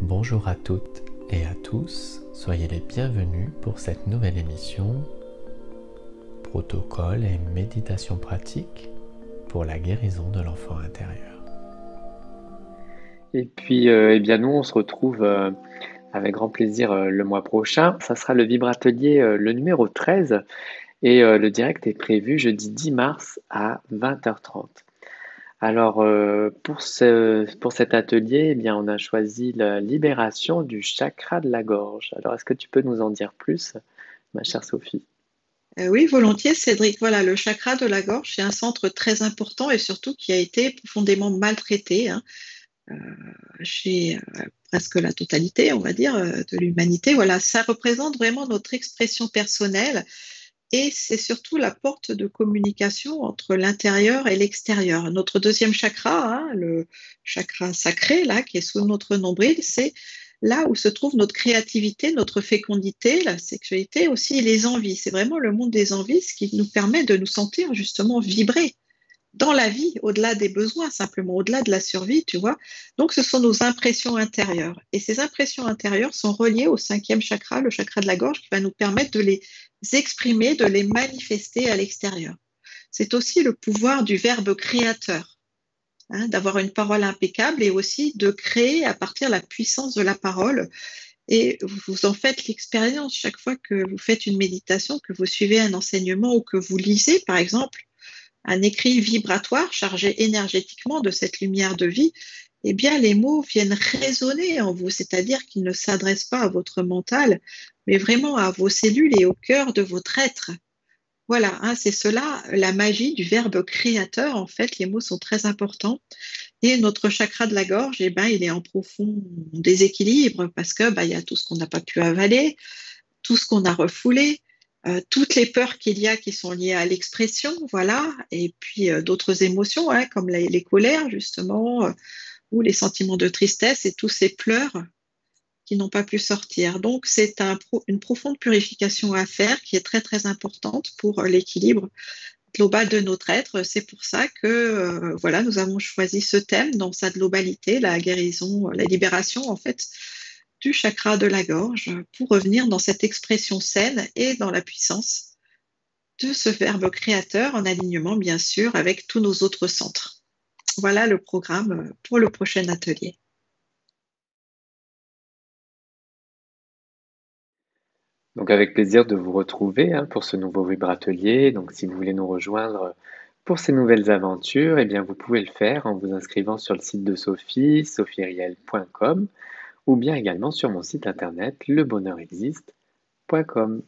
Bonjour à toutes et à tous, soyez les bienvenus pour cette nouvelle émission Protocole et méditation pratique pour la guérison de l'enfant intérieur. Et puis, nous, on se retrouve avec grand plaisir le mois prochain. Ça sera le Vibratelier, le numéro 13, et le direct est prévu jeudi 10 mars à 20h30. Alors, pour cet atelier, on a choisi la libération du chakra de la gorge. Alors, est-ce que tu peux nous en dire plus, ma chère Sophie? Oui, volontiers, Cédric. Voilà, le chakra de la gorge, c'est un centre très important et surtout qui a été profondément maltraité euh, chez presque la totalité, on va dire, de l'humanité. Voilà, ça représente vraiment notre expression personnelle et c'est surtout la porte de communication entre l'intérieur et l'extérieur. Notre deuxième chakra, le chakra sacré, là, qui est sous notre nombril, c'est là où se trouve notre créativité, notre fécondité, la sexualité aussi, et les envies. C'est vraiment le monde des envies, ce qui nous permet de nous sentir justement vibrer dans la vie, au-delà des besoins, simplement, au-delà de la survie, tu vois. Donc, ce sont nos impressions intérieures. Et ces impressions intérieures sont reliées au cinquième chakra, le chakra de la gorge, qui va nous permettre de les exprimer, de les manifester à l'extérieur. C'est aussi le pouvoir du verbe créateur, d'avoir une parole impeccable et aussi de créer à partir de la puissance de la parole. Et vous en faites l'expérience chaque fois que vous faites une méditation, que vous suivez un enseignement ou que vous lisez, par exemple, un écrit vibratoire chargé énergétiquement de cette lumière de vie, eh bien, les mots viennent résonner en vous, c'est-à-dire qu'ils ne s'adressent pas à votre mental, mais vraiment à vos cellules et au cœur de votre être. Voilà, c'est cela la magie du verbe créateur. En fait, les mots sont très importants. Et notre chakra de la gorge, il est en profond déséquilibre parce que il y a tout ce qu'on n'a pas pu avaler, tout ce qu'on a refoulé, toutes les peurs qu'il y a qui sont liées à l'expression, voilà, et puis d'autres émotions, comme les colères, justement, ou les sentiments de tristesse et tous ces pleurs qui n'ont pas pu sortir. Donc, c'est une profonde purification à faire qui est très, très importante pour l'équilibre global de notre être. C'est pour ça que voilà, nous avons choisi ce thème dans sa globalité, la guérison, la libération, en fait, du chakra de la gorge pour revenir dans cette expression saine et dans la puissance de ce verbe créateur en alignement, bien sûr, avec tous nos autres centres. Voilà le programme pour le prochain atelier. Donc, avec plaisir de vous retrouver pour ce nouveau Vibratelier. Donc, si vous voulez nous rejoindre pour ces nouvelles aventures, vous pouvez le faire en vous inscrivant sur le site de Sophie, sophieriel.com, ou bien également sur mon site internet lebonheurexiste.com.